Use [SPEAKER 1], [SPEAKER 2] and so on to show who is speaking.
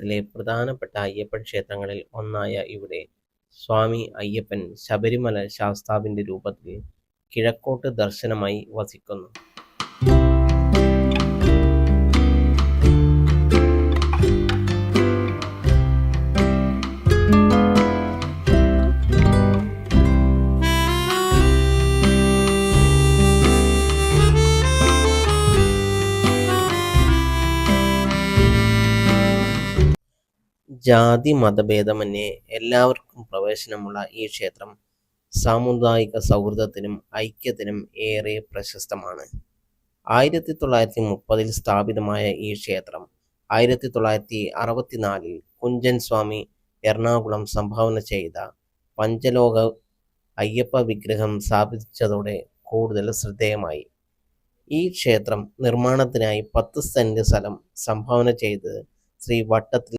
[SPEAKER 1] കേരളത്തിലെ പ്രധാനപ്പെട്ട അയ്യപ്പൻ ക്ഷേത്രങ്ങളിൽ ഒന്നായ ഇവിടെ സ്വാമി അയ്യപ്പൻ ശബരിമല ശാസ്താവിന്റെ രൂപത്തിൽ കിഴക്കോട്ട് ദർശനമായി വസിക്കുന്നു. ജാതി മതഭേദമന്യേ എല്ലാവർക്കും പ്രവേശനമുള്ള ഈ ക്ഷേത്രം സാമുദായിക സൗഹൃദത്തിനും ഐക്യത്തിനും ഏറെ പ്രശസ്തമാണ്. 1930 സ്ഥാപിതമായ ഈ ക്ഷേത്രം 1964 കുഞ്ചൻ സ്വാമി എറണാകുളം സംഭാവന ചെയ്ത പഞ്ചലോക അയ്യപ്പ വിഗ്രഹം സ്ഥാപിച്ചതോടെ കൂടുതൽ ശ്രദ്ധേയമായി. ഈ ക്ഷേത്രം നിർമ്മാണത്തിനായി 10 സെന്റ് സ്ഥലം സംഭാവന ചെയ്ത് ശ്രീ വട്ടത്തിൽ